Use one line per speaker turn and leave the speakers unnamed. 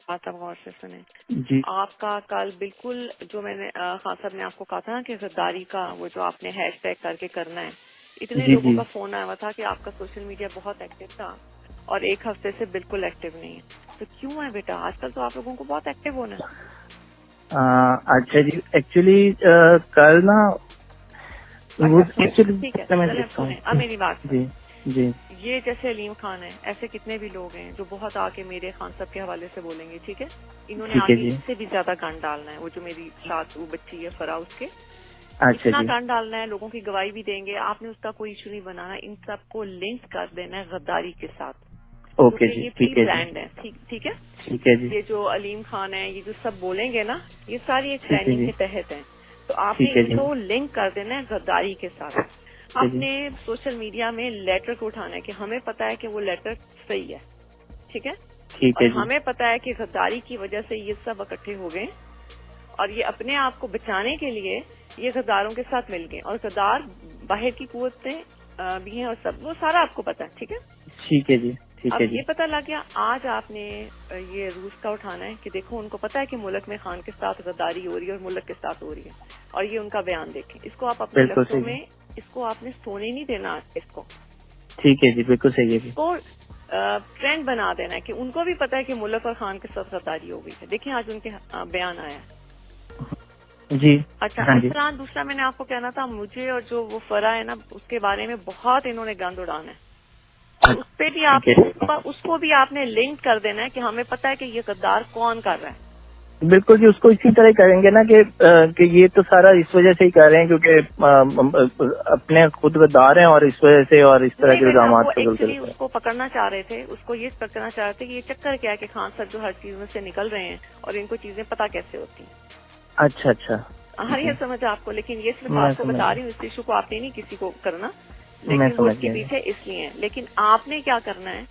بات آپ غور سے سنیں.
جی
آپ کا کل بالکل جو میں نے خان صاحب نے آپ کو کہا تھا نا کہ غداری کا وہ جو آپ نے ہیش ٹیگ کر کے کرنا ہے, اتنے
جی
لوگوں
جی
کا فون آیا ہوا تھا کہ آپ کا سوشل میڈیا بہت ایکٹیو تھا اور ایک ہفتے سے بالکل ایکٹیو نہیں ہے. تو کیوں ہے بیٹا؟ آج کل تو آپ لوگوں کو بہت ایکٹیو ہونا ہے.
اچھا جی, ایکچولی کل نا وہ
اچھا ٹھیک ہے,
میں
چلیں
دیکھتا ہوں.
سنیں, اب میری بات
جی
سنیں.
جی
یہ جیسے علیم خان ہے, ایسے کتنے بھی لوگ ہیں جو بہت آ کے میرے خان صاحب کے حوالے سے بولیں گے, ٹھیک ہے. انہوں نے
ٹھیک ہے
آگے
جی.
اس سے بھی زیادہ گن ڈالنا ہے. وہ جو میری ساتھ وہ بچی ہے فرا, اس کے
اچھا
اتنا
جی.
گن ڈالنا ہے, لوگوں کی گواہی بھی دیں گے. آپ نے اس کا کوئی ایشو نہیں بنانا, ان سب کو لنک کر دینا ہے غداری کے ساتھ,
اوکے
کیونکہ
جی,
یہ پری
ٹھیک ہے جی,
پلانڈ ہے. ٹھیک ہے.
ٹھیک ہے جی,
یہ جو علیم خان ہے, یہ جو سب بولیں گے نا, یہ ساری ایک
ٹھیک ہے
پلاننگ
جی,
کے تحت ہیں. تو آپ نے
ٹھیک ہے
ان
جی,
کو لنک کر دینا ہے غداری کے ساتھ.
ٹھیک ہے جی,
اپنے سوشل میڈیا میں لیٹر کو اٹھانا ہے کہ ہمیں پتا ہے کہ وہ لیٹر صحیح ہے, ٹھیک ہے,
ٹھیک
اور
ہے جی,
ہمیں پتا ہے کہ غداری کی وجہ سے یہ سب اکٹھے ہو گئے اور یہ اپنے آپ کو بچانے کے لیے یہ غداروں کے ساتھ مل گئے. اور غدار باہر کی قوتیں بھی ہیں اور سب, وہ سارا آپ کو پتا ہے, ٹھیک ہے.
ٹھیک ہے جی, ٹھیک
اب
ہے جی,
یہ پتا لگ گیا, آج آپ نے یہ روس کا اٹھانا ہے کہ دیکھو ان کو پتا ہے کہ ملک میں خان کے ساتھ غداری ہو رہی ہے اور ملک کے ساتھ ہو رہی ہے, اور یہ ان کا بیان دیکھیں. اس کو آپ اپنے
بالکل
لفظوں
صحیح ہے.
میں, اس کو آپ نے سونے نہیں دینا, اس کو
ٹھیک ہے جی, بالکل صحیح ہے جی.
ٹرینڈ بنا دینا ہے کہ ان کو بھی پتا ہے کہ ملک اور خان کے ساتھ غداری ہو گئی ہے. دیکھیں آج ان کے بیان آیا ہے.
جی
اچھا,
ہاں
اس
جی,
طرح دوسرا میں نے آپ کو کہنا تھا, مجھے اور جو وہ فرا ہے نا, اس کے بارے میں بہت انہوں نے گند اڑانا ہے. اور اس پہ بھی آپ
ٹھیک
نے,
ہے.
اس کو بھی آپ نے لنک کر دینا ہے کہ ہمیں پتا ہے کہ یہ غدار کون کر رہا ہے.
بالکل جی, اس کو اسی طرح کریں گے نا کہ یہ تو سارا اس وجہ سے ہی کر رہے ہیں کیونکہ اپنے خود غدار ہیں اور اس وجہ سے اور اس طرح
نہیں
کے
بیٹا, وہ
الزامات پہ
ایکچولی
چلتے
اس
ہیں.
کو پکڑنا چاہ رہے تھے, اس کو یہ پکڑنا چاہ رہے تھے کہ یہ چکر کیا ہے کہ خان صاحب جو ہر چیز میں سے نکل رہے ہیں اور ان کو چیزیں پتا کیسے ہوتی ہیں.
اچھا اچھا,
ہر
جی
یہ سمجھ آپ کو, لیکن یہ صرف
میں
آپ کو
سمجھ
بتا
گیا,
رہی ہوں, اس ایشو کو آپ نے نہیں کسی کو کرنا,
میں
لیکن وہ
سمجھ
اس کے
گیا جی.
پیچھے اس لیے ہیں. لیکن آپ نے کیا کرنا ہے